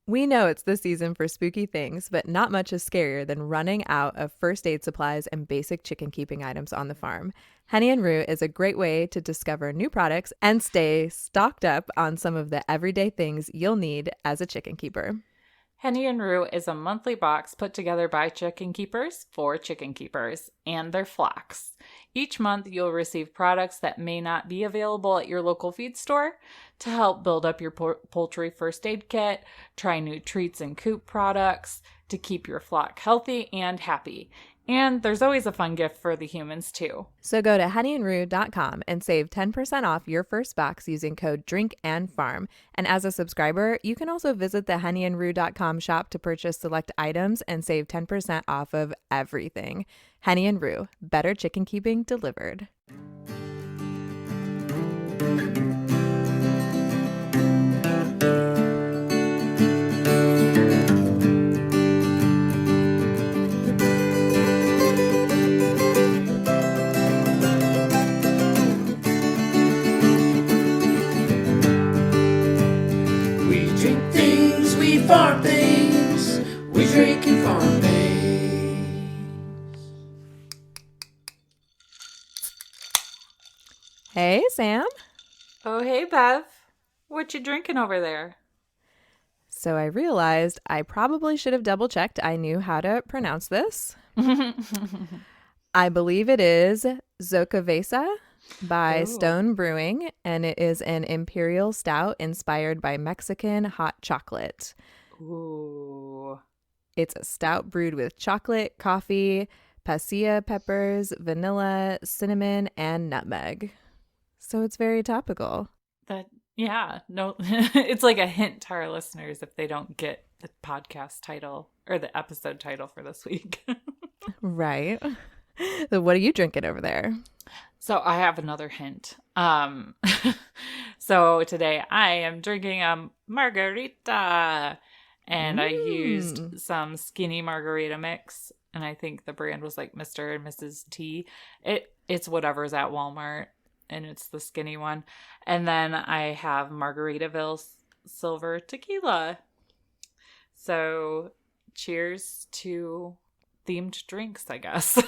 We know it's the season for spooky things, but not much is scarier than running out of first aid supplies and basic chicken keeping items on the farm. Henny and Rue is a great way to discover new products and stay stocked up on some of the everyday things you'll need as a chicken keeper. Henny and Rue is a monthly box put together by chicken keepers for chicken keepers and their flocks. Each month, you'll receive products that may not be available at your local feed store to help build up your poultry first aid kit, try new treats and coop products to keep your flock healthy and happy. And there's always a fun gift for the humans, too. So go to honeyandrue.com and save 10% off your first box using code DRINKANDFARM. And as a subscriber, you can also visit the honeyandrue.com shop to purchase select items and save 10% off of everything. Henny and Rue, better chicken keeping delivered. Farm things, we drink and farm things. Hey, Sam. Oh, hey, Bev. What you drinking over there? So I realized I probably should have double checked I knew how to pronounce this. I believe it is Zocavesa by Stone Brewing, and it is an imperial stout inspired by Mexican hot chocolate. Ooh. It's a stout brewed with chocolate, coffee, pasilla peppers, vanilla, cinnamon, and nutmeg. So it's very topical. It's like a hint to our listeners if they don't get the podcast title or the episode title for this week. Right. So what are you drinking over there? So I have another hint. So today I am drinking a margarita, and I used some skinny margarita mix, and I think the brand was like Mr. and Mrs. T. It's whatever's at Walmart, and it's the skinny one. And then I have Margaritaville Silver Tequila. So cheers to themed drinks, I guess.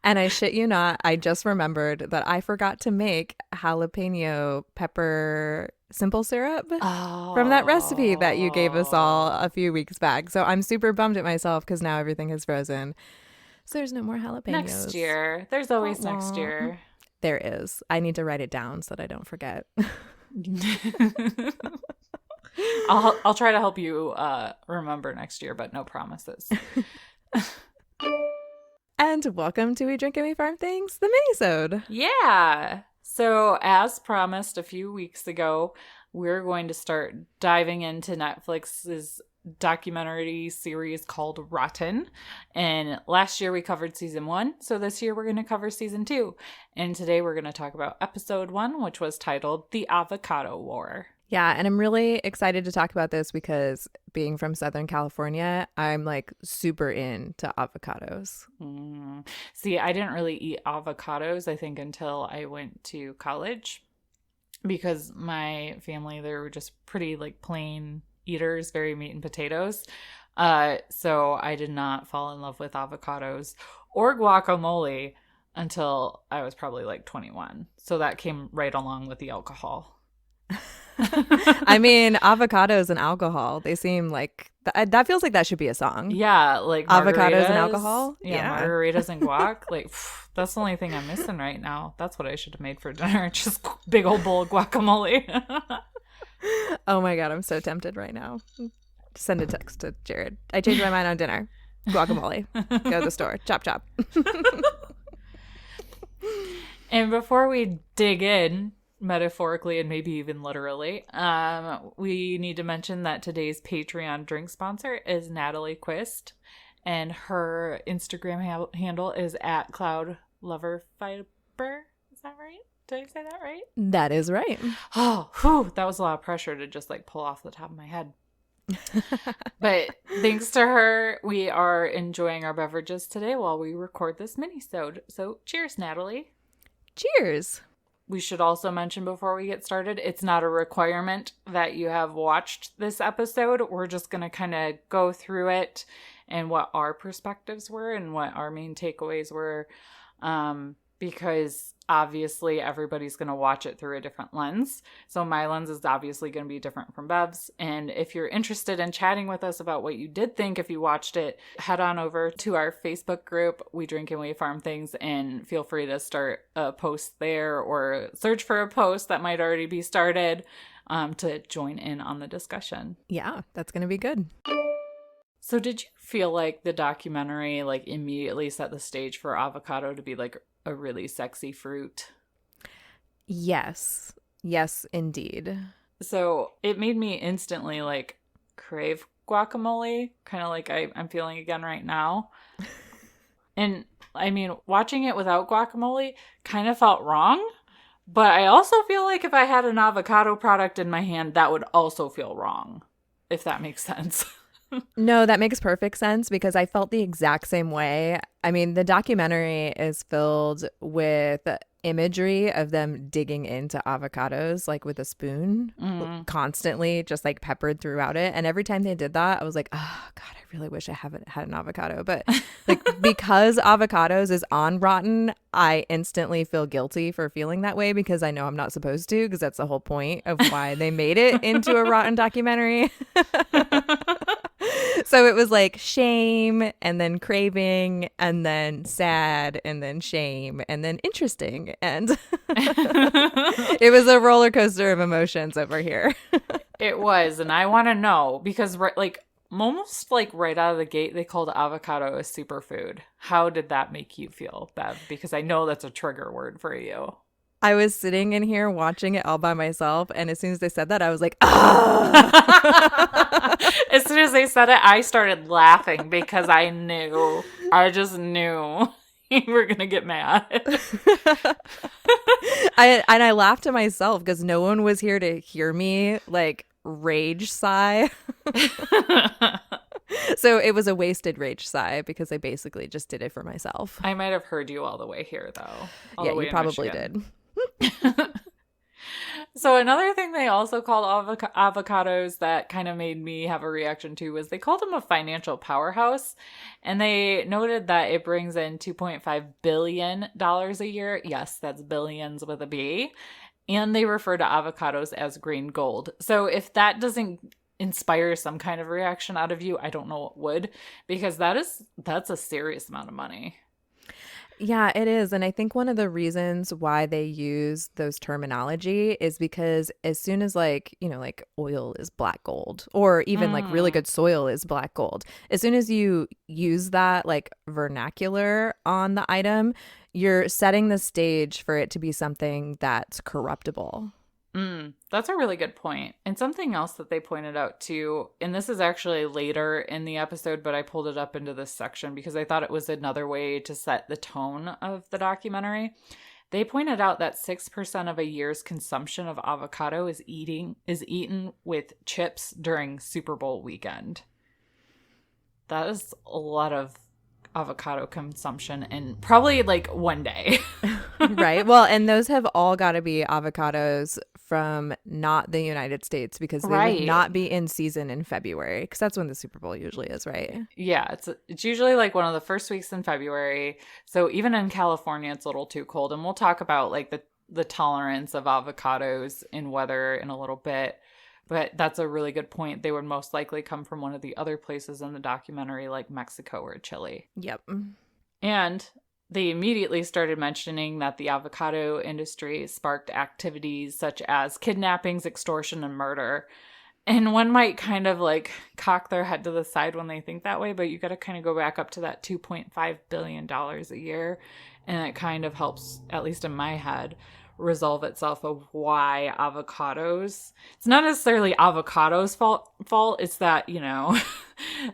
And I shit you not, I just remembered that I forgot to make jalapeno pepper simple syrup from that recipe that you gave us all a few weeks back. So I'm super bummed at myself because now everything is frozen. So there's no more jalapenos. Next year. There's always next year. There is. I need to write it down so that I don't forget. I'll try to help you remember next year, but no promises. And welcome to We Drink and We Farm Things, the Minisode. Yeah. So as promised a few weeks ago, we're going to start diving into Netflix's documentary series called Rotten. And last year we covered season 1. So this year we're going to cover season 2. And today we're going to talk about episode 1, which was titled The Avocado War. Yeah, and I'm really excited to talk about this because being from Southern California, I'm like super into avocados. See, I didn't really eat avocados, I think, until I went to college because my family, they were just pretty like plain eaters, very meat and potatoes. So I did not fall in love with avocados or guacamole until I was probably like 21. So that came right along with the alcohol. I mean, avocados and alcohol, they seem like that feels like that should be a song. Yeah, like avocados and alcohol. Yeah, margaritas and guac. Like, that's the only thing I'm missing right now. That's what I should have made for dinner. Just big old bowl of guacamole. Oh my God, I'm so tempted right now. Send a text to Jared. I changed my mind on dinner. Guacamole. Go to the store. Chop, chop. And before we dig in, metaphorically and maybe even literally, we need to mention that today's Patreon drink sponsor is Natalie Quist, and her Instagram handle is at cloudloverfiber. Is that right? Did I say that right? That is right. Oh, whew, that was a lot of pressure to just like pull off the top of my head. But thanks to her, we are enjoying our beverages today while we record this minisode. So cheers, Natalie. Cheers. we should also mention before we get started, it's not a requirement that you have watched this episode. We're just going to kind of go through it and what our perspectives were and what our main takeaways were. Because obviously everybody's going to watch it through a different lens. So my lens is obviously going to be different from Bev's. And if you're interested in chatting with us about what you did think if you watched it, head on over to our Facebook group, We Drink and We Farm Things, and feel free to start a post there or search for a post that might already be started to join in on the discussion. Yeah, that's going to be good. So did you feel like the documentary like immediately set the stage for avocado to be like a really sexy fruit? Yes. Yes, indeed. So it made me instantly like crave guacamole, kind of like I'm feeling again right now. And I mean, watching it without guacamole kind of felt wrong. But I also feel like if I had an avocado product in my hand, that would also feel wrong, if that makes sense. No, that makes perfect sense because I felt the exact same way. I mean, the documentary is filled with imagery of them digging into avocados like with a spoon, constantly just like peppered throughout it. And every time they did that, I was like, oh God, I really wish I haven't had an avocado. But like because avocados is on Rotten, I instantly feel guilty for feeling that way because I know I'm not supposed to, because that's the whole point of why they made it into a Rotten documentary. So it was like shame and then craving and then sad and then shame and then interesting. And it was a roller coaster of emotions over here. It was. And I want to know because like almost like right out of the gate, they called avocado a superfood. How did that make you feel, Bev? Because I know that's a trigger word for you. I was sitting in here watching it all by myself, and as soon as they said that, I was like, oh! As soon as they said it, I started laughing because I just knew you were going to get mad. I laughed to myself because no one was here to hear me like rage sigh. So it was a wasted rage sigh because I basically just did it for myself. I might have heard you all the way here, though. Yeah, you probably did. So another thing they also called avocados that kind of made me have a reaction to was they called them a financial powerhouse. And they noted that it brings in $2.5 billion a year. Yes, that's billions with a B. And they refer to avocados as green gold. So if that doesn't inspire some kind of reaction out of you, I don't know what would, because that's a serious amount of money. Yeah, it is. And I think one of the reasons why they use those terminology is because as soon as like oil is black gold, or even like really good soil is black gold, as soon as you use that like vernacular on the item, you're setting the stage for it to be something that's corruptible. That's a really good point. And something else that they pointed out too, and this is actually later in the episode, but I pulled it up into this section because I thought it was another way to set the tone of the documentary. They pointed out that 6% of a year's consumption of avocado is eaten with chips during Super Bowl weekend. That is a lot of avocado consumption in probably like one day. Right. Well, and those have all got to be avocados from not the United States because they would not be in season in February, because that's when the Super Bowl usually is, right? Yeah, it's usually like one of the first weeks in February. So even in California, it's a little too cold. And we'll talk about like the tolerance of avocados in weather in a little bit. But that's a really good point. They would most likely come from one of the other places in the documentary, like Mexico or Chile. Yep. And they immediately started mentioning that the avocado industry sparked activities such as kidnappings, extortion, and murder. And one might kind of like cock their head to the side when they think that way, but you got to kind of go back up to that $2.5 billion a year. And it kind of helps, at least in my head, resolve itself of why avocados. It's not necessarily avocados' fault. It's that,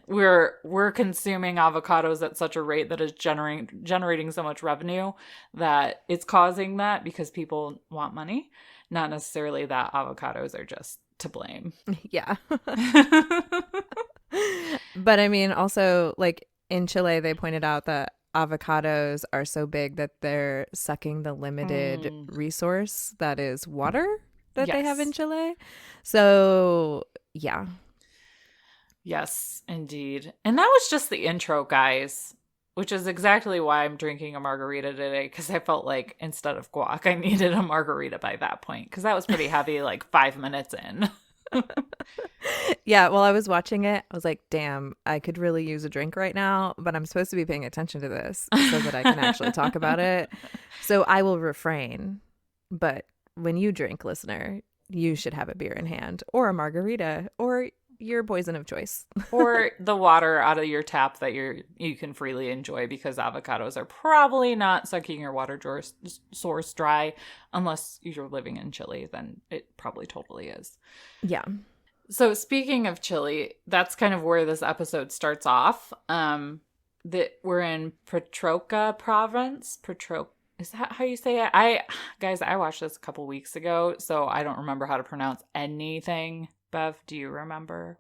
we're consuming avocados at such a rate that is generating so much revenue that it's causing that because people want money, not necessarily that avocados are just to blame. Yeah. But I mean, also like in Chile, they pointed out that avocados are so big that they're sucking the limited resource that is water that they have in Chile. So, yeah. Yes, indeed. And that was just the intro, guys, which is exactly why I'm drinking a margarita today, because I felt like instead of guac, I needed a margarita by that point, because that was pretty heavy, like 5 minutes in. Yeah, while I was watching it, I was like, damn, I could really use a drink right now, but I'm supposed to be paying attention to this so that I can actually talk about it. So I will refrain. But when you drink, listener, you should have a beer in hand or a margarita or your poison of choice. Or the water out of your tap that you can freely enjoy, because avocados are probably not sucking your water source dry unless you're living in Chile. Then it probably totally is. Yeah. So speaking of Chile, that's kind of where this episode starts off. That we're in Petroca province. Is that how you say it? I watched this a couple weeks ago, so I don't remember how to pronounce anything. Bev, do you remember?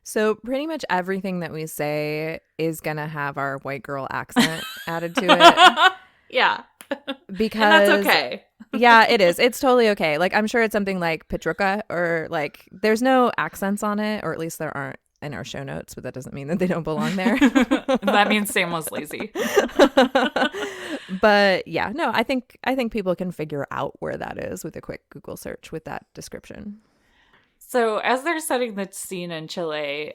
So pretty much everything that we say is going to have our white girl accent added to it. Yeah. Because and that's okay. Yeah, it is. It's totally okay. Like, I'm sure it's something like Petroca, or like there's no accents on it, or at least there aren't in our show notes, but that doesn't mean that they don't belong there. That means Sam was lazy. But yeah, no, I think people can figure out where that is with a quick Google search with that description. So as they're setting the scene in Chile,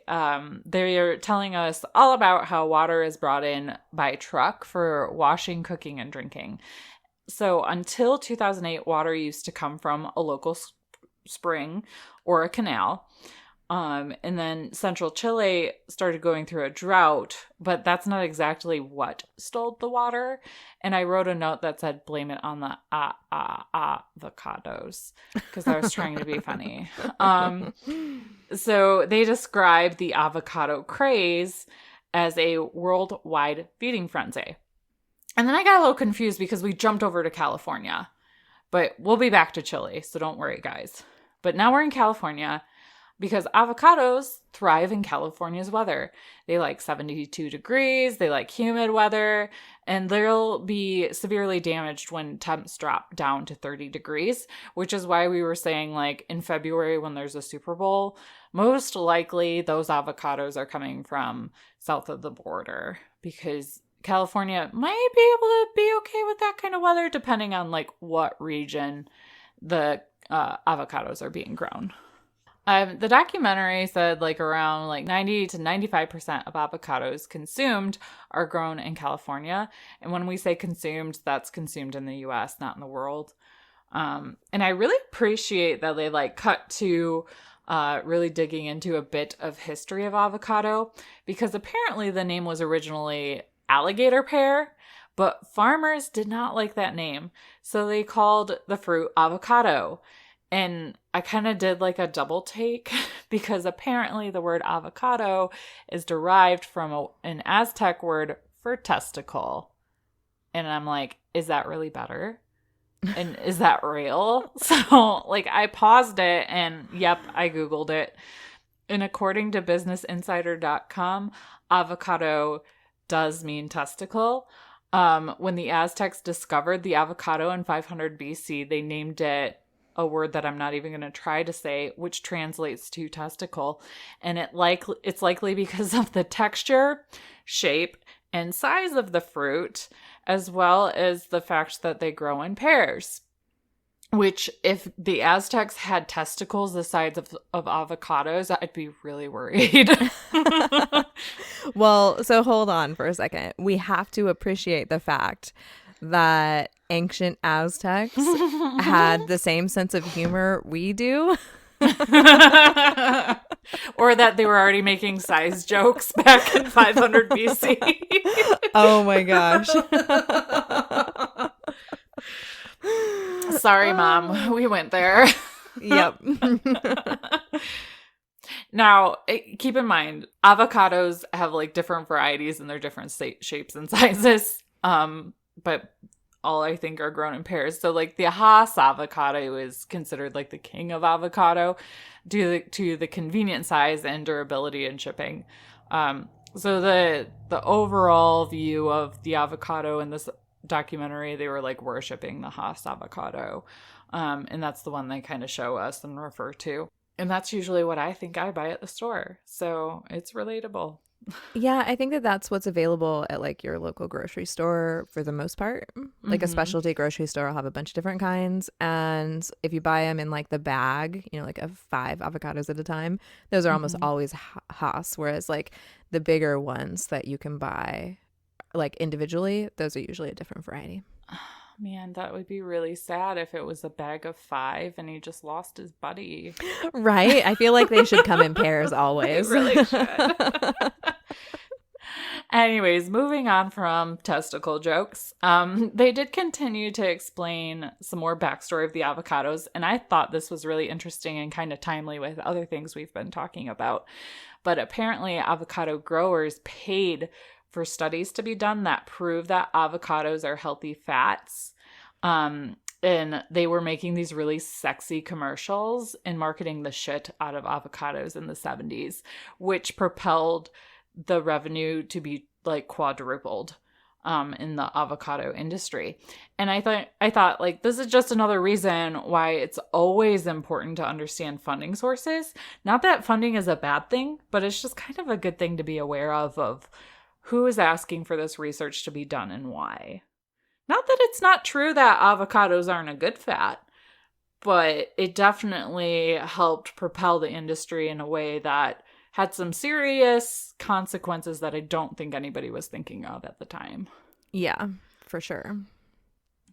they're telling us all about how water is brought in by truck for washing, cooking, and drinking. So until 2008, water used to come from a local spring or a canal. And then central Chile started going through a drought, but that's not exactly what stole the water. And I wrote a note that said, blame it on the avocados, because I was trying to be funny. So they described the avocado craze as a worldwide feeding frenzy. And then I got a little confused because we jumped over to California, but we'll be back to Chile, so don't worry, guys. But now we're in California, because avocados thrive in California's weather. They like 72 degrees, they like humid weather, and they'll be severely damaged when temps drop down to 30 degrees, which is why we were saying, like, in February when there's a Super Bowl, most likely those avocados are coming from south of the border, because California might be able to be okay with that kind of weather, depending on, like, what region the avocados are being grown. The documentary said like around like 90 to 95% of avocados consumed are grown in California. And when we say consumed, that's consumed in the US, not in the world. And I really appreciate that they like cut to really digging into a bit of history of avocado, because apparently the name was originally alligator pear, but farmers did not like that name. So they called the fruit avocado. And I kind of did like a double take, because apparently the word avocado is derived from an Aztec word for testicle. And I'm like, is that really better? And is that real? So like I paused it and yep, I Googled it. And according to businessinsider.com, avocado does mean testicle. When the Aztecs discovered the avocado in 500 BC, they named it a word that I'm not even going to try to say, which translates to testicle. And it's likely because of the texture, shape, and size of the fruit, as well as the fact that they grow in pairs. Which, if the Aztecs had testicles the size of avocados, I'd be really worried. Well, so hold on for a second. We have to appreciate the fact that ancient Aztecs had the same sense of humor we do. Or that they were already making size jokes back in 500 BC. Oh my gosh. Sorry, Mom. We went there. Yep. Now, keep in mind, avocados have like different varieties and they're different shapes and sizes. But all I think are grown in pairs. So like the Hass avocado is considered like the king of avocado due to the convenient size and durability in shipping. So the overall view of the avocado in this documentary, they were like worshiping the Haas avocado. And that's the one they kind of show us and refer to. And that's usually what I think I buy at the store. So it's relatable. Yeah, I think that that's what's available at like your local grocery store for the most part. Like a specialty grocery store will have a bunch of different kinds. And if you buy them in like the bag, you know, like 5 avocados at a time, those are almost always Haas. Whereas like the bigger ones that you can buy like individually, those are usually a different variety. Man, that would be really sad if it was a bag of 5 and he just lost his buddy. Right? I feel like they should come in pairs always. They really should. Anyways, moving on from testicle jokes, they did continue to explain some more backstory of the avocados, and I thought this was really interesting and kind of timely with other things we've been talking about. But apparently, avocado growers paid for studies to be done that prove that avocados are healthy fats. And they were making these really sexy commercials and marketing the shit out of avocados in the 70s, which propelled the revenue to be like quadrupled in the avocado industry. And I thought like this is just another reason why it's always important to understand funding sources. Not that funding is a bad thing, but it's just kind of a good thing to be aware of who is asking for this research to be done and why. Not that it's not true that avocados aren't a good fat, but it definitely helped propel the industry in a way that had some serious consequences that I don't think anybody was thinking of at the time. Yeah, for sure.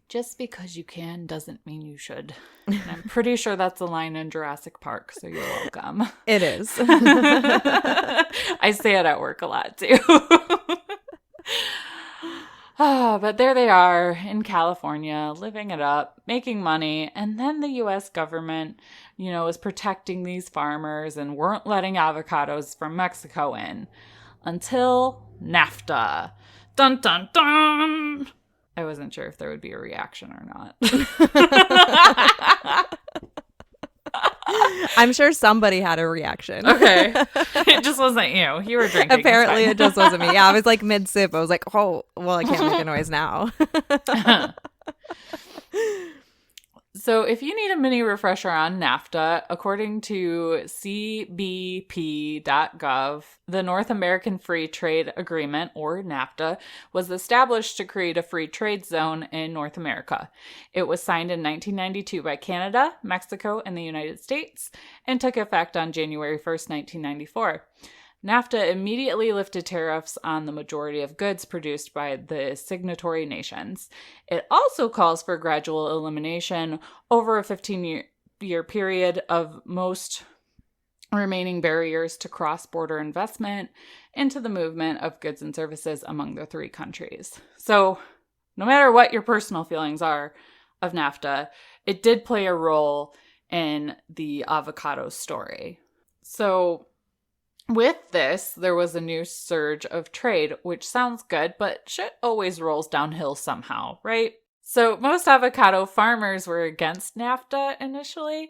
Just because you can doesn't mean you should. And I'm pretty sure that's a line in Jurassic Park, so you're welcome. It is. I say it at work a lot, too. But there they are in California, living it up, making money. And then the U.S. government, you know, was protecting these farmers and weren't letting avocados from Mexico in until NAFTA. Dun, dun, dun. I wasn't sure if there would be a reaction or not. I'm sure somebody had a reaction. Okay. It just wasn't you. You were drinking. Apparently it just wasn't me. Yeah, I was like mid-sip. I was like, oh, well, I can't make a noise now. So if you need a mini refresher on NAFTA, according to cbp.gov, the North American Free Trade Agreement, or NAFTA, was established to create a free trade zone in North America. It was signed in 1992 by Canada, Mexico, and the United States, and took effect on January 1st, 1994. NAFTA immediately lifted tariffs on the majority of goods produced by the signatory nations. It also calls for gradual elimination over a 15-year period of most remaining barriers to cross-border investment into the movement of goods and services among the 3 countries. So, no matter what your personal feelings are of NAFTA, it did play a role in the avocado story. So, with this, there was a new surge of trade, which sounds good, but shit always rolls downhill somehow, right? So most avocado farmers were against NAFTA initially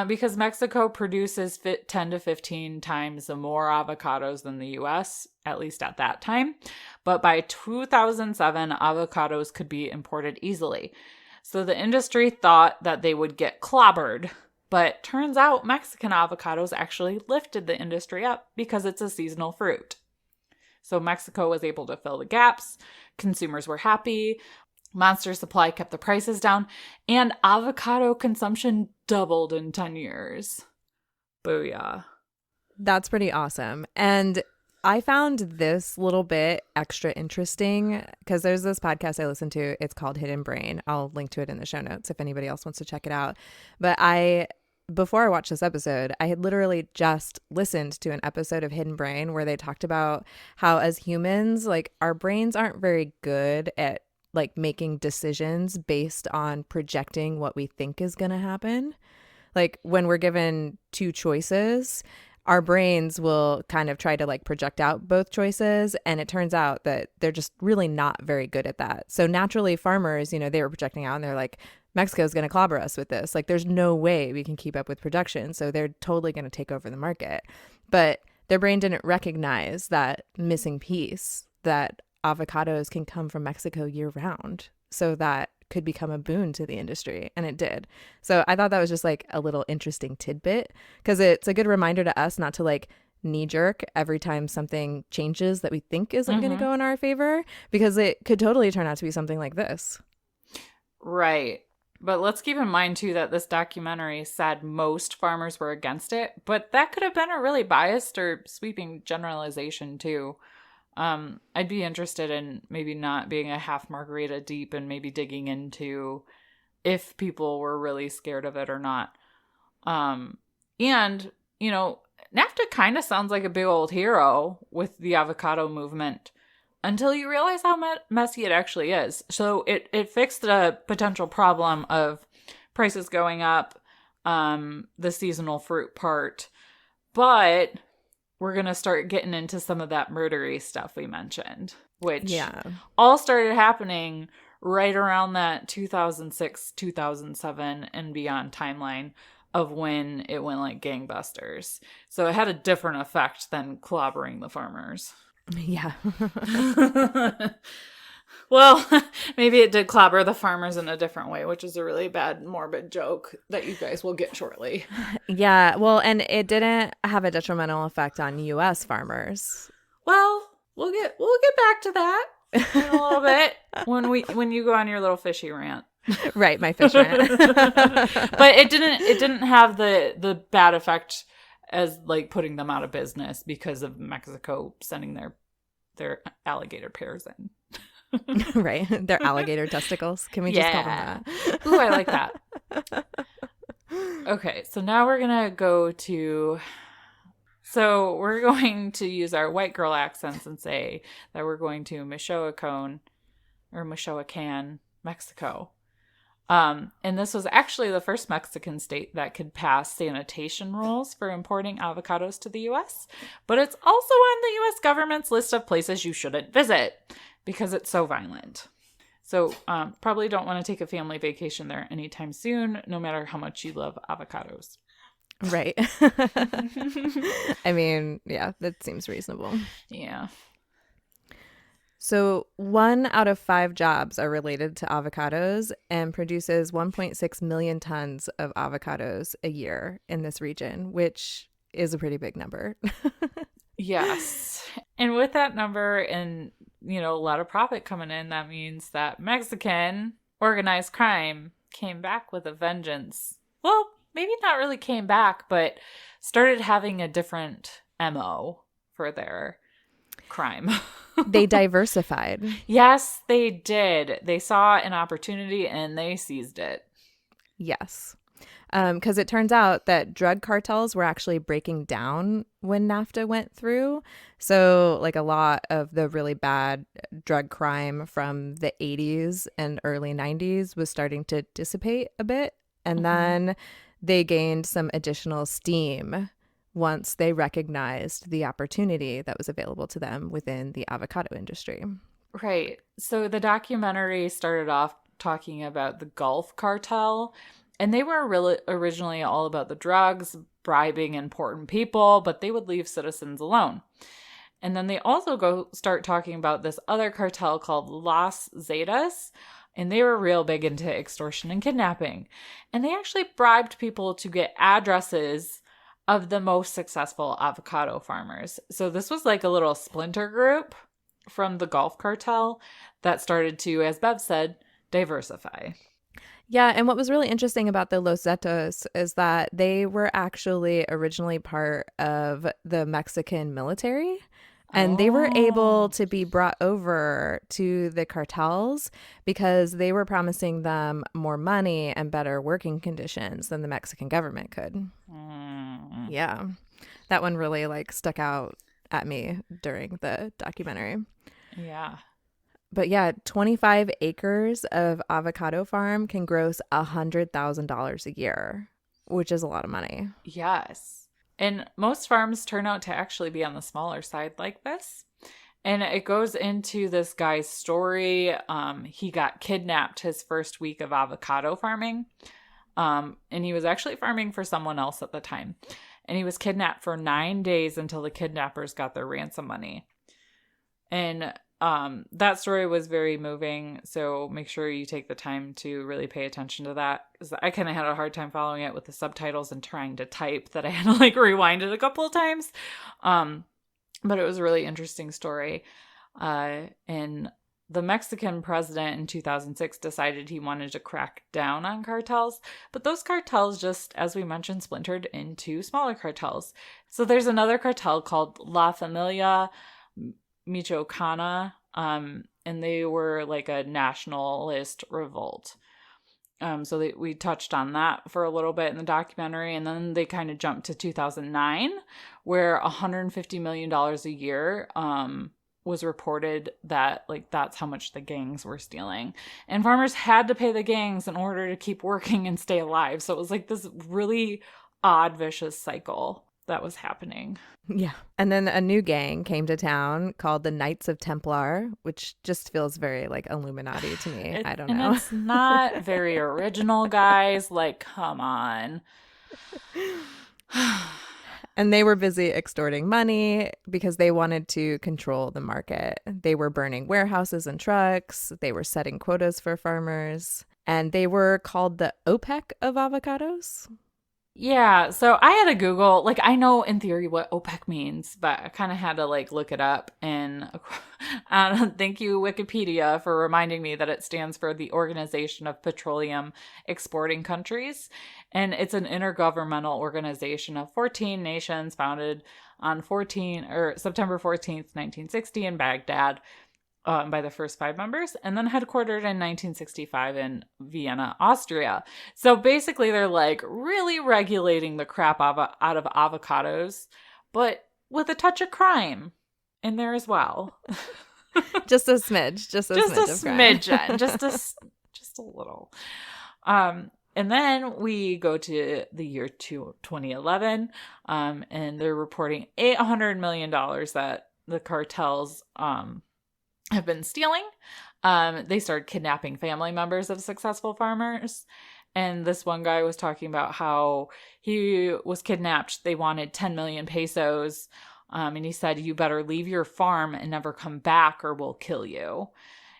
because Mexico produces 10 to 15 times more avocados than the U.S., at least at that time. But by 2007, avocados could be imported easily. So the industry thought that they would get clobbered. But turns out Mexican avocados actually lifted the industry up because it's a seasonal fruit. So Mexico was able to fill the gaps, consumers were happy, monster supply kept the prices down, and avocado consumption doubled in 10 years. Booyah. That's pretty awesome. And I found this little bit extra interesting because there's this podcast I listen to. It's called Hidden Brain. I'll link to it in the show notes if anybody else wants to check it out. But before I watched this episode, I had literally just listened to an episode of Hidden Brain where they talked about how as humans, like our brains aren't very good at like making decisions based on projecting what we think is going to happen. Like when we're given 2 choices, our brains will kind of try to like project out both choices. And it turns out that they're just really not very good at that. So naturally farmers, you know, they were projecting out and they're like, Mexico's going to clobber us with this. Like there's no way we can keep up with production. So they're totally going to take over the market. But their brain didn't recognize that missing piece, that avocados can come from Mexico year round. So that could become a boon to the industry, and it did. So I thought that was just like a little interesting tidbit, because it's a good reminder to us not to like knee jerk every time something changes that we think isn't going to go in our favor, because it could totally turn out to be something like this. Right. But let's keep in mind, too, that this documentary said most farmers were against it, but that could have been a really biased or sweeping generalization, too. I'd be interested in maybe not being a half margarita deep and maybe digging into if people were really scared of it or not. And, you know, NAFTA kind of sounds like a big old hero with the avocado movement until you realize how messy it actually is. So it fixed the potential problem of prices going up, the seasonal fruit part, but we're going to start getting into some of that murdery stuff we mentioned, which all started happening right around that 2006, 2007 and beyond timeline of when it went like gangbusters. So it had a different effect than clobbering the farmers. Yeah. Well, maybe it did clobber the farmers in a different way, which is a really bad, morbid joke that you guys will get shortly. Yeah. Well, and it didn't have a detrimental effect on U.S. farmers. Well, we'll get back to that in a little bit when you go on your little fishy rant. Right, my fish rant. But it didn't have the bad effect as like putting them out of business because of Mexico sending their alligator pears in. Right. Their alligator testicles. Can we just call them that? Ooh, I like that. Okay, so now we're going to go to... So we're going to use our white girl accents and say that we're going to Michoacan, Mexico. And this was actually the first Mexican state that could pass sanitation rules for importing avocados to the U.S., but it's also on the U.S. government's list of places you shouldn't visit because it's so violent. So probably don't want to take a family vacation there anytime soon, no matter how much you love avocados. Right. I mean, yeah, that seems reasonable. Yeah. So 1 out of 5 jobs are related to avocados and produces 1.6 million tons of avocados a year in this region, which is a pretty big number. Yes. And with that number and, you know, a lot of profit coming in, that means that Mexican organized crime came back with a vengeance. Well, maybe not really came back, but started having a different MO for their crime. They diversified. Yes, they did. They saw an opportunity and they seized it. Yes. Because it turns out that drug cartels were actually breaking down when NAFTA went through. So like a lot of the really bad drug crime from the 80s and early 90s was starting to dissipate a bit. And then they gained some additional steam once they recognized the opportunity that was available to them within the avocado industry. Right. So the documentary started off talking about the Gulf cartel, and they were really originally all about the drugs, bribing important people, but they would leave citizens alone. And then they also start talking about this other cartel called Los Zetas, and they were real big into extortion and kidnapping. And they actually bribed people to get addresses of the most successful avocado farmers. So this was like a little splinter group from the Gulf cartel that started to, as Bev said, diversify. Yeah, and what was really interesting about the Los Zetas is that they were actually originally part of the Mexican military. And they were able to be brought over to the cartels because they were promising them more money and better working conditions than the Mexican government could. Yeah. That one really like stuck out at me during the documentary. Yeah. But yeah, 25 acres of avocado farm can gross $100,000 a year, which is a lot of money. Yes. And most farms turn out to actually be on the smaller side like this. And it goes into this guy's story. He got kidnapped his first week of avocado farming. And he was actually farming for someone else at the time. and he was kidnapped for 9 days until the kidnappers got their ransom money. And that story was very moving, so make sure you take the time to really pay attention to that, because I kind of had a hard time following it with the subtitles and trying to type, that I had to like rewind it a couple of times. But it was a really interesting story. And the Mexican president in 2006 decided he wanted to crack down on cartels, but those cartels just, as we mentioned, splintered into smaller cartels. So there's another cartel called La Familia Michoacana, and they were like a nationalist revolt. So we touched on that for a little bit in the documentary, and then they kind of jumped to 2009, where $150 million a year was reported that like that's how much the gangs were stealing. And farmers had to pay the gangs in order to keep working and stay alive. So it was like this really odd, vicious cycle that was happening. Yeah. And then a new gang came to town called the Knights of Templar, which just feels very like Illuminati to me. I don't know. And it's not very original, guys. Like, come on. And they were busy extorting money because they wanted to control the market. They were burning warehouses and trucks. They were setting quotas for farmers. And they were called the OPEC of avocados. Yeah, so I had to Google, like, I know in theory what OPEC means, but I kind of had to, like, look it up. And thank you, Wikipedia, for reminding me that it stands for the Organization of Petroleum Exporting Countries. And it's an intergovernmental organization of 14 nations founded on September 14th, 1960 in Baghdad. By the first 5 members, and then headquartered in 1965 in Vienna, Austria. So basically they're like really regulating the crap out of avocados, but with a touch of crime in there as well. Just a smidge. Just a smidgen. just a little. And then we go to the year 2011, and they're reporting $800 million that the cartels have been stealing. They started kidnapping family members of successful farmers. And this one guy was talking about how he was kidnapped. They wanted 10 million pesos. And he said, "You better leave your farm and never come back or we'll kill you."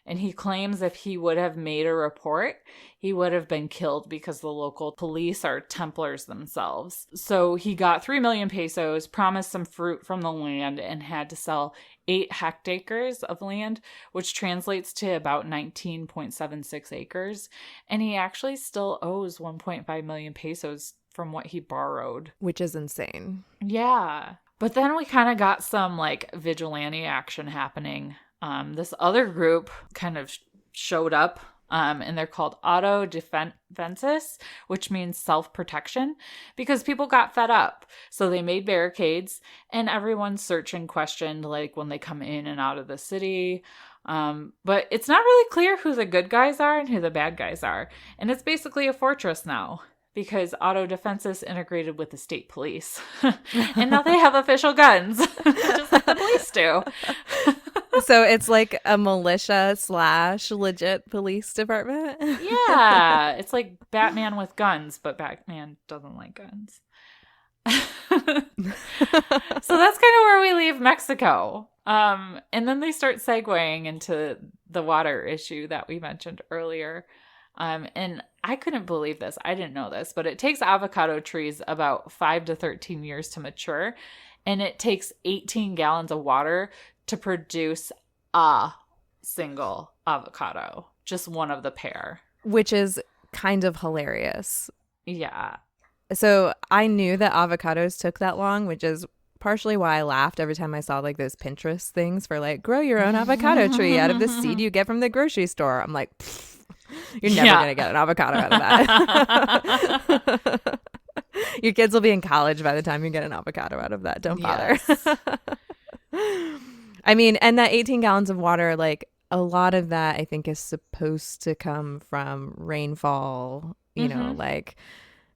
And he claims if he would have made a report, he would have been killed because the local police are Templars themselves. So he got 3 million pesos, promised some fruit from the land, and had to sell 8 hectares of land, which translates to about 19.76 acres. And he actually still owes 1.5 million pesos from what he borrowed. Which is insane. Yeah. But then we kind of got some like vigilante action happening. This other group kind of showed up, and they're called auto defenses, which means self-protection, because people got fed up. So they made barricades, and everyone's searched and questioned, like when they come in and out of the city. But it's not really clear who the good guys are and who the bad guys are. And it's basically a fortress now, because auto defenses integrated with the state police. And now they have official guns, just like the police do. So it's like a militia / legit police department. Yeah, it's like Batman with guns, but Batman doesn't like guns. So that's kind of where we leave Mexico. And then they start segueing into the water issue that we mentioned earlier. And I couldn't believe this. I didn't know this, but it takes avocado trees about 5 to 13 years to mature. And it takes 18 gallons of water to produce a single avocado, just one of the pair. Which is kind of hilarious. Yeah. So I knew that avocados took that long, which is partially why I laughed every time I saw like those Pinterest things for like grow your own avocado tree out of the seed you get from the grocery store. I'm like, you're never going to get an avocado out of that. Your kids will be in college by the time you get an avocado out of that. Don't bother. Yes. I mean, and that 18 gallons of water, like a lot of that I think is supposed to come from rainfall, you know, like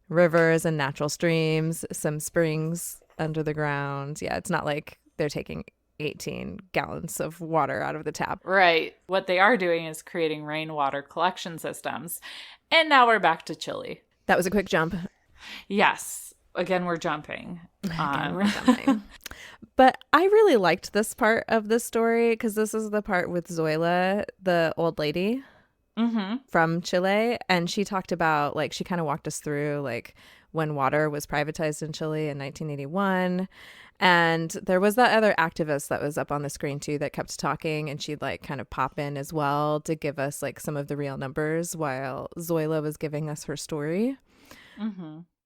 rivers and natural streams, some springs under the ground. Yeah, it's not like they're taking 18 gallons of water out of the tap. Right. What they are doing is creating rainwater collection systems. And now we're back to Chile. That was a quick jump. Yes. again, we're jumping. Again, we're jumping. But I really liked this part of the story because this is the part with Zoila, the old lady from Chile. And she talked about, like, she kind of walked us through, like, when water was privatized in Chile in 1981. And there was that other activist that was up on the screen, too, that kept talking. And she'd, like, kind of pop in as well to give us, like, some of the real numbers while Zoila was giving us her story.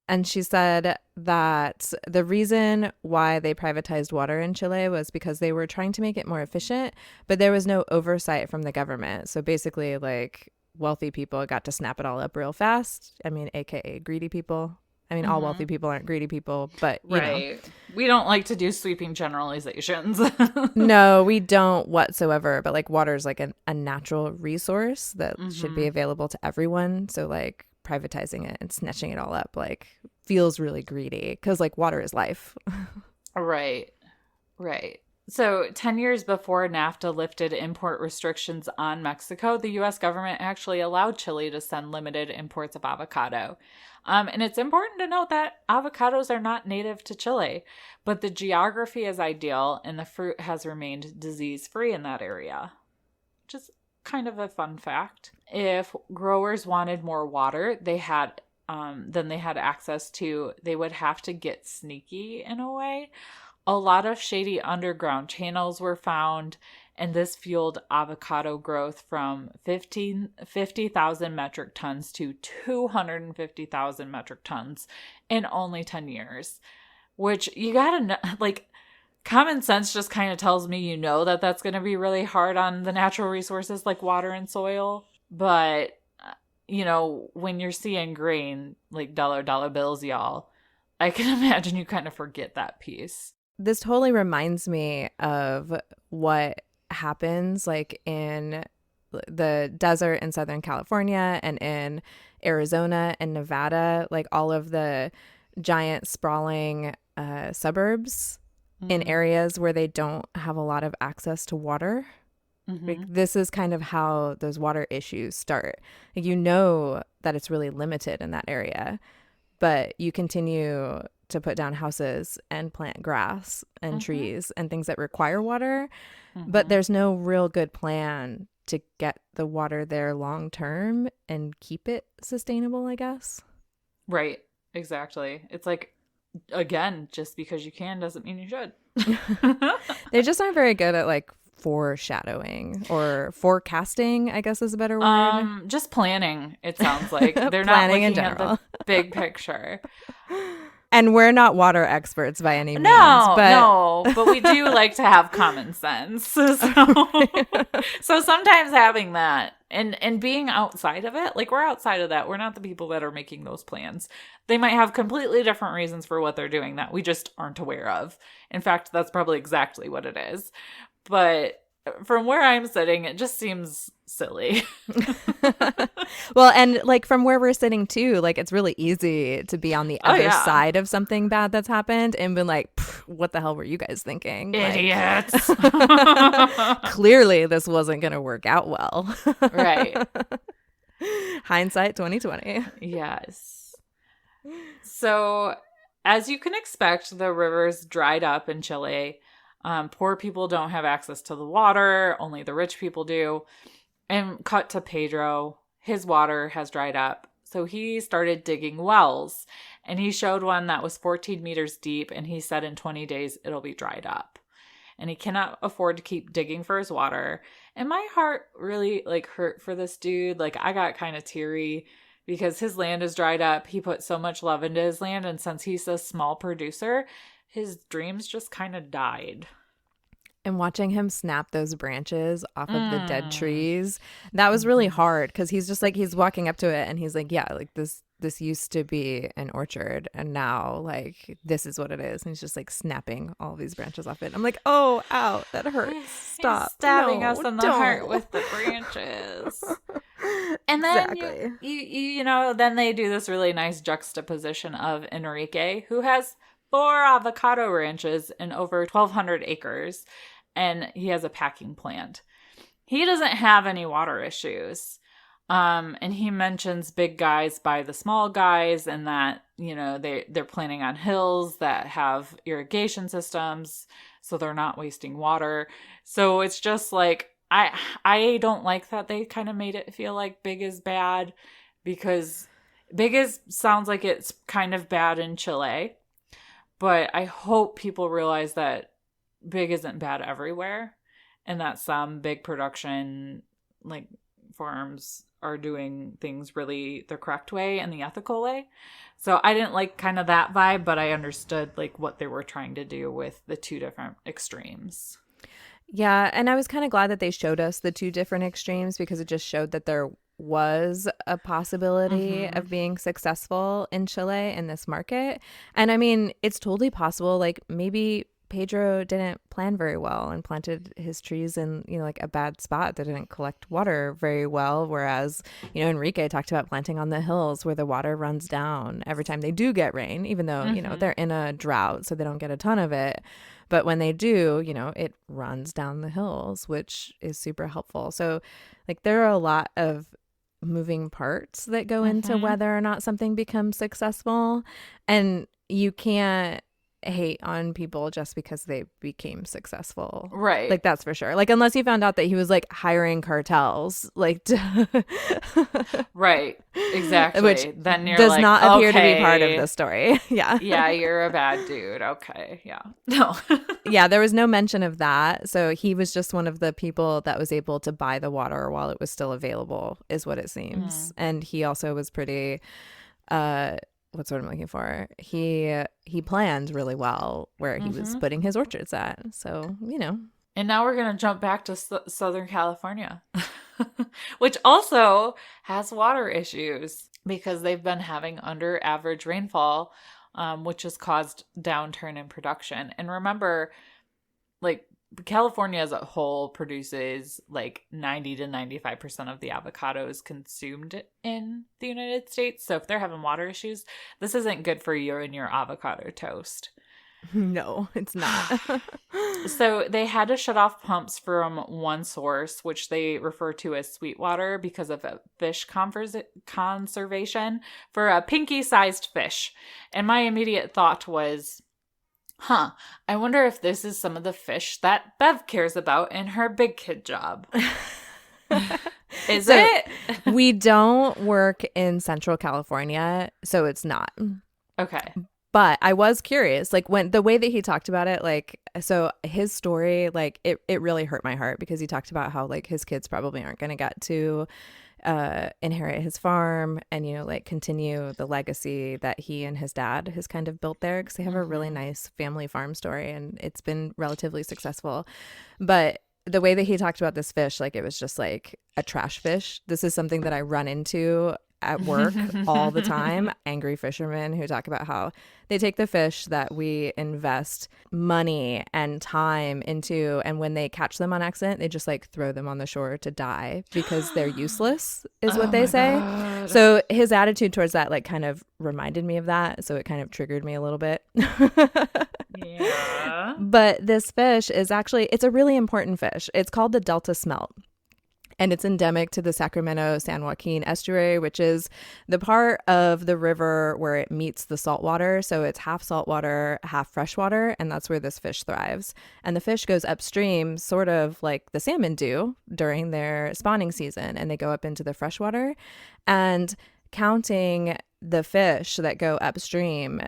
And she said that the reason why they privatized water in Chile was because they were trying to make it more efficient, but there was no oversight from the government. So basically, like, wealthy people got to snap it all up real fast. I mean, AKA greedy people. I mean, all wealthy people aren't greedy people, but you know. We don't like to do sweeping generalizations. No, we don't whatsoever. But like, water is like a natural resource that should be available to everyone. So like, privatizing it and snatching it all up like feels really greedy because like water is life. Right. So 10 years before NAFTA lifted import restrictions on Mexico, the U.S. government actually allowed Chile to send limited imports of avocado. And it's important to note that avocados are not native to Chile, but the geography is ideal and the fruit has remained disease-free in that area, which is kind of a fun fact. If growers wanted more water, they had access to, they would have to get sneaky in a way. A lot of shady underground channels were found, and this fueled avocado growth from 50,000 metric tons to 250,000 metric tons in only 10 years. Which you gotta know, like, common sense just kind of tells me that that's going to be really hard on the natural resources like water and soil. But, when you're seeing grain, like dollar bills, y'all, I can imagine you kind of forget that piece. This totally reminds me of what happens like in the desert in Southern California and in Arizona and Nevada, like all of the giant sprawling suburbs in areas where they don't have a lot of access to water. Like, this is kind of how those water issues start. Like, that it's really limited in that area, but you continue to put down houses and plant grass and trees and things that require water, but there's no real good plan to get the water there long term and keep it sustainable, I guess. Right. Exactly. It's like, again, just because you can doesn't mean you should. They just aren't very good at like foreshadowing or forecasting, I guess is a better word. Just planning, it sounds like. They're not looking at the big picture. And we're not water experts by any means. No, but we do like to have common sense. So sometimes having that and being outside of it, like we're outside of that. We're not the people that are making those plans. They might have completely different reasons for what they're doing that we just aren't aware of. In fact, that's probably exactly what it is. But from where I'm sitting, it just seems silly. Well, and like from where we're sitting too, like it's really easy to be on the other side of something bad that's happened and been like, what the hell were you guys thinking? Idiots. Like, clearly this wasn't going to work out well. Right. Hindsight 2020. Yes. So, as you can expect, the rivers dried up in Chile. Poor people don't have access to the water. Only the rich people do. And cut to Pedro. His water has dried up. So he started digging wells. And he showed one that was 14 meters deep. And he said in 20 days, it'll be dried up. And he cannot afford to keep digging for his water. And my heart really hurt for this dude. Like, I got kind of teary because his land is dried up. He put so much love into his land. And since he's a small producer, his dreams just kind of died. And watching him snap those branches off of the dead trees, that was really hard because he's just like, he's walking up to it and he's like, yeah, like this used to be an orchard and now like this is what it is. And he's just like snapping all these branches off it. I'm like, oh, ow, that hurts. Stop. He's stabbing us in the heart with the branches. And then you then they do this really nice juxtaposition of Enrique, who has 4 avocado ranches and over 1,200 acres, and he has a packing plant. He doesn't have any water issues. And he mentions big guys by the small guys, and that, you know, they're planning on hills that have irrigation systems, so they're not wasting water. So it's just like, I don't like that they kind of made it feel like big is bad, because big is sounds like it's kind of bad in Chile. But I hope people realize that big isn't bad everywhere, and that some big production like farms are doing things really the correct way and the ethical way. So I didn't like kind of that vibe, but I understood like what they were trying to do with the two different extremes. Yeah, and I was kind of glad that they showed us the two different extremes, because it just showed that there was a possibility Mm-hmm. of being successful in Chile in this market. And I mean, it's totally possible, like maybe Pedro didn't plan very well and planted his trees in, you know, like a bad spot that didn't collect water very well. Whereas, you know, Enrique talked about planting on the hills where the water runs down every time they do get rain, even though, you know, Mm-hmm. they're in a drought, so they don't get a ton of it. But when they do, you know, it runs down the hills, which is super helpful. So, like, there are a lot of moving parts that go into Mm-hmm. whether or not something becomes successful. And you can't hate on people just because they became successful. Right. Like, that's for sure. Like, unless you found out that he was like hiring cartels, like, Right. which Exactly. Then you're does like, not appear to be part of okay, the story. Yeah. yeah, you're a bad dude. Okay. Yeah. No. Yeah, there was no mention of that. So he was just one of the people that was able to buy the water while it was still available, is what it seems. Mm. And he also was pretty uh what's what I'm looking for. He planned really well where he was Mm-hmm. putting his orchards at. So, you know. And now we're going to jump back to Southern California, which also has water issues because they've been having under average rainfall, which has caused downturn in production. And remember, like, California as a whole produces like 90 to 95% of the avocados consumed in the United States. So if they're having water issues, this isn't good for you and your avocado toast. No, it's not. So they had to shut off pumps from one source, which they refer to as Sweetwater, because of a fish conservation for a pinky-sized fish. And my immediate thought was, I wonder if this is some of the fish that Bev cares about in her big kid job. Is So, it? we don't work in Central California, so it's not. Okay. But I was curious, like, when the way that he talked about it, like, so his story, like, it really hurt my heart, because he talked about how, like, his kids probably aren't going to get to inherit his farm and, you know, like, continue the legacy that he and his dad has kind of built there, because they have a really nice family farm story and it's been relatively successful. But the way that he talked about this fish, like, it was just like a trash fish. This is something that I run into at work all the time. Angry fishermen who talk about how they take the fish that we invest money and time into, and when they catch them on accident, they just like throw them on the shore to die because they're useless, is what they say. God. So his attitude towards that, like, kind of reminded me of that. So it kind of triggered me a little bit. Yeah. But this fish is actually, it's a really important fish. It's called the Delta smelt. And it's endemic to the Sacramento-San Joaquin estuary, which is the part of the river where it meets the saltwater. So it's half saltwater, half freshwater, and that's where this fish thrives. And the fish goes upstream, sort of like the salmon do during their spawning season, and they go up into the freshwater. And counting the fish that go upstream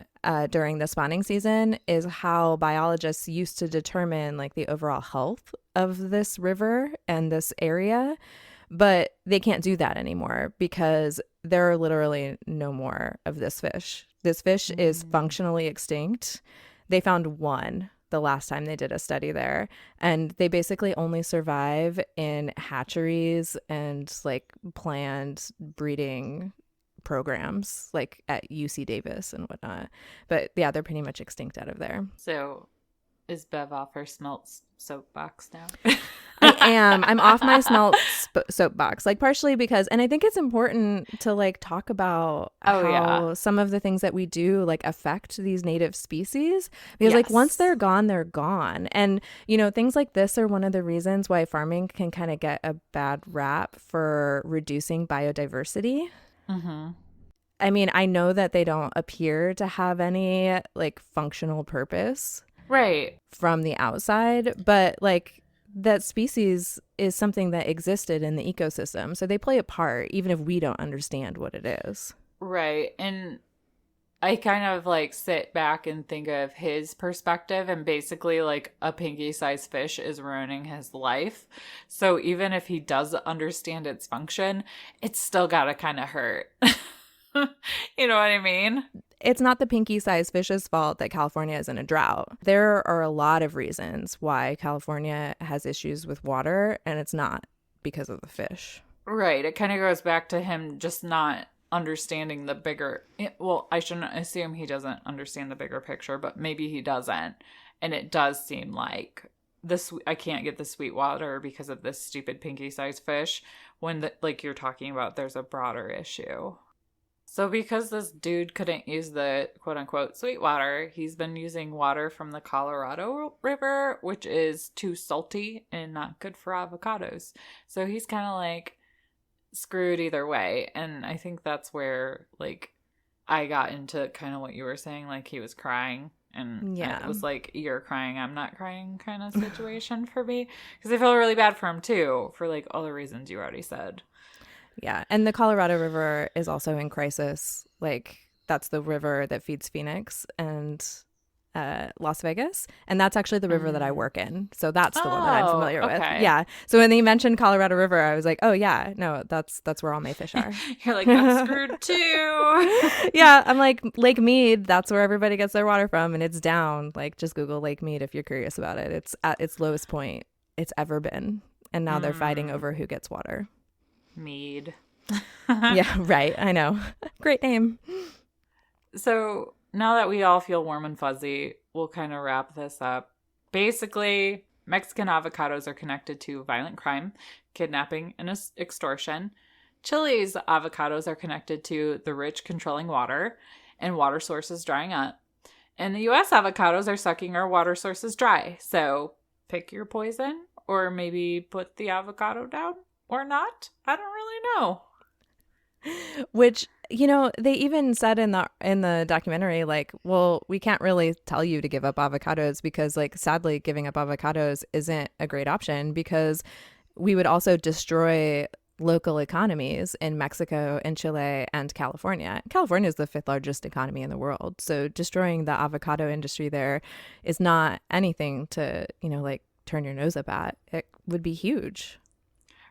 during the spawning season is how biologists used to determine like the overall health of this river and this area. But they can't do that anymore because there are literally no more of this fish. This fish is functionally extinct. They found one the last time they did a study there, and they basically only survive in hatcheries and like planned breeding programs like at UC Davis and whatnot. But yeah, they're pretty much extinct out of there. So Is Bev off her smelt soapbox now? I am. I'm off my smelt soapbox, like partially because, and I think it's important to like talk about how some of the things that we do like affect these native species, because like once they're gone, they're gone. And, you know, things like this are one of the reasons why farming can kind of get a bad rap for reducing biodiversity. Mm-hmm. I mean, I know that they don't appear to have any like functional purpose. Right. From the outside, but like that species is something that existed in the ecosystem. So they play a part, even if we don't understand what it is. Right. And I kind of like sit back and think of his perspective, and basically like a pinky-sized fish is ruining his life. So even if he does understand its function, it's still gotta kind of hurt. You know what I mean? It's not the pinky-sized fish's fault that California is in a drought. There are a lot of reasons why California has issues with water, and it's not because of the fish. Right. It kind of goes back to him just not understanding the bigger... Well, I shouldn't assume he doesn't understand the bigger picture, but maybe he doesn't. And it does seem like I can't get the sweet water because of this stupid pinky-sized fish, when like you're talking about there's a broader issue. So because this dude couldn't use the quote-unquote sweet water, he's been using water from the Colorado River, which is too salty and not good for avocados. So he's kind of like screwed either way. And I think that's where like I got into kind of what you were saying, like he was crying. And it was like, you're crying, I'm not crying kind of situation for me. Because I feel really bad for him too, for like all the reasons you already said. Yeah. And the Colorado River is also in crisis. Like, that's the river that feeds Phoenix and Las Vegas. And that's actually the river that I work in. So that's the one that I'm familiar with. Yeah. So when they mentioned Colorado River, I was like, oh, yeah, no, that's where all my fish are. You're like, I'm screwed too. Yeah. I'm like, Lake Mead, that's where everybody gets their water from. And it's down. Like, just Google Lake Mead if you're curious about it. It's at its lowest point it's ever been. And now they're fighting over who gets water. Mead. Yeah, right. I know. Great name. So now that we all feel warm and fuzzy, we'll kind of wrap this up. Basically, Mexican avocados are connected to violent crime, kidnapping, and extortion. Chile's avocados are connected to the rich controlling water and water sources drying up. And the U.S. avocados are sucking our water sources dry. So pick your poison, or maybe put the avocado down. Or not? I don't really know. Which, you know, they even said in the documentary, like, well, we can't really tell you to give up avocados because, like, sadly, giving up avocados isn't a great option because we would also destroy local economies in Mexico and Chile and California. California is the 5th largest economy in the world. So destroying the avocado industry there is not anything to, you know, like, turn your nose up at. It would be huge.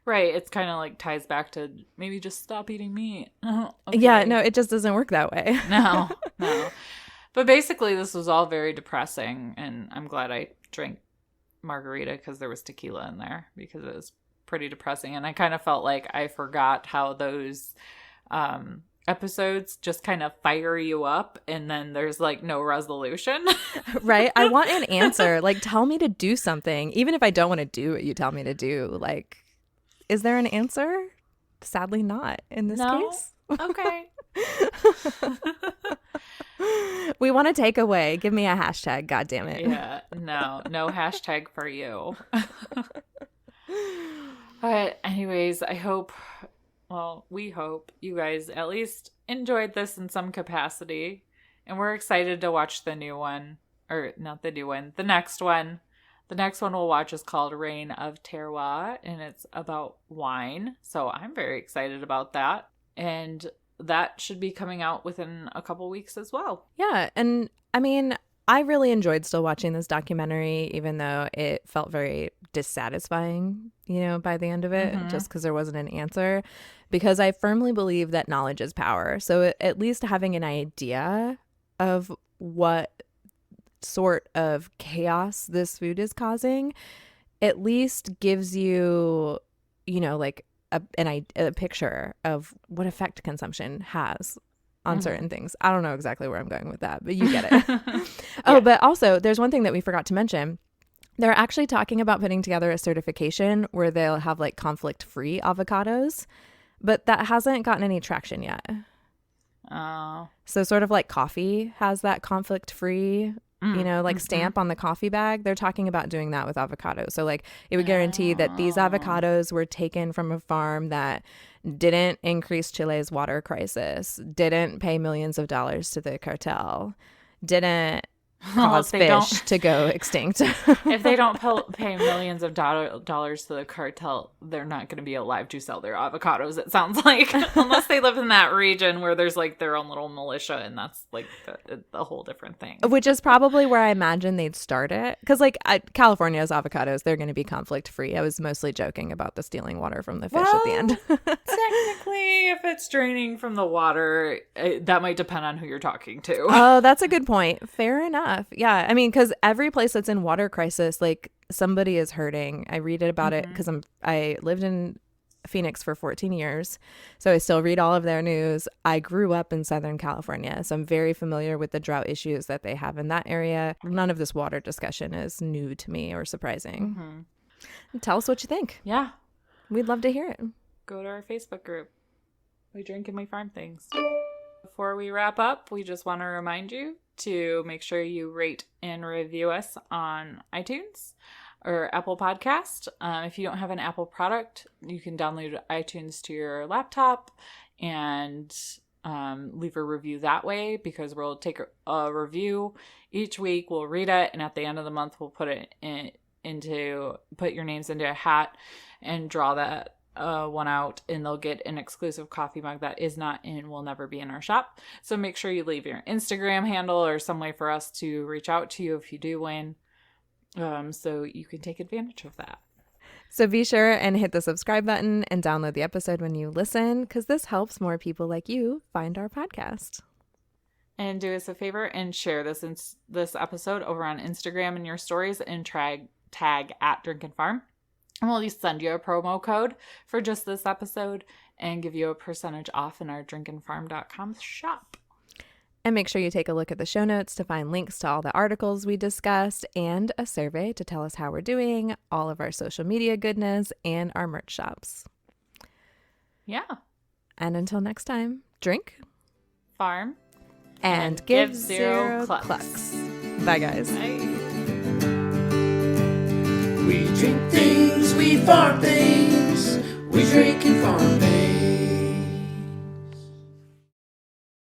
Right. It's kind of like ties back to maybe just stop eating meat. Okay. Yeah, no, it just doesn't work that way. No. But basically, this was all very depressing. And I'm glad I drank margarita because there was tequila in there because it was pretty depressing. And I kind of felt like I forgot how those episodes just kind of fire you up and then there's like no resolution. Right. I want an answer. Like, tell me to do something. Even if I don't want to do what you tell me to do, like, is there an answer? Sadly not in this case. Okay. We want a takeaway. Give me a hashtag. God damn it. Yeah. No hashtag for you. But anyways, we hope you guys at least enjoyed this in some capacity. And we're excited to watch the new one. Or not the new one. The next one. The next one we'll watch is called Reign of Terroir, and it's about wine. So I'm very excited about that. And that should be coming out within a couple weeks as well. Yeah. And I mean, I really enjoyed still watching this documentary, even though it felt very dissatisfying, you know, by the end of it, just because there wasn't an answer. Because I firmly believe that knowledge is power. So at least having an idea of what sort of chaos this food is causing at least gives you, you know, like a picture of what effect consumption has on certain things. I don't know exactly where I'm going with that, but you get it. But also there's one thing that we forgot to mention. They're actually talking about putting together a certification where they'll have like conflict-free avocados, but that hasn't gotten any traction yet. Oh. So sort of like coffee has that conflict-free, stamp on the coffee bag. They're talking about doing that with avocados. So like it would guarantee that these avocados were taken from a farm that didn't increase Chile's water crisis, didn't pay millions of dollars to the cartel, didn't cause fish to go extinct. If they don't pay millions of dollars to the cartel, they're not going to be alive to sell their avocados, it sounds like. Unless they live in that region where there's like their own little militia, and that's like a whole different thing. Which is probably where I imagine they'd start it. Because like California's avocados, they're going to be conflict free. I was mostly joking about the stealing water from the fish at the end. Technically, if it's draining from the water, that might depend on who you're talking to. Oh, that's a good point. Fair enough. Yeah. I mean, because every place that's in water crisis, like somebody is hurting. I read it about it because I lived in Phoenix for 14 years. So I still read all of their news. I grew up in Southern California, so I'm very familiar with the drought issues that they have in that area. None of this water discussion is new to me or surprising. Tell us what you think. Yeah. We'd love to hear it. Go to our Facebook group. We drink and we farm things. Before we wrap up, we just want to remind you to make sure you rate and review us on iTunes or Apple Podcast. If you don't have an Apple product, you can download iTunes to your laptop and leave a review that way, because we'll take a review each week. We'll read it, and at the end of the month, we'll put it put your names into a hat and draw that one out, and they'll get an exclusive coffee mug that is not and will never be in our shop. So make sure you leave your Instagram handle or some way for us to reach out to you if you do win, so you can take advantage of that. So be sure and hit the subscribe button and download the episode when you listen, because this helps more people like you find our podcast. And do us a favor and share this episode over on Instagram in your stories and tag at Drink and Farm. And we'll send you a promo code for just this episode and give you a percentage off in our drinkandfarm.com shop. And make sure you take a look at the show notes to find links to all the articles we discussed and a survey to tell us how we're doing, all of our social media goodness, and our merch shops. Yeah. And until next time, drink, farm, and give zero clucks. Bye, guys. Bye. We drink things, we farm things, we drink and farm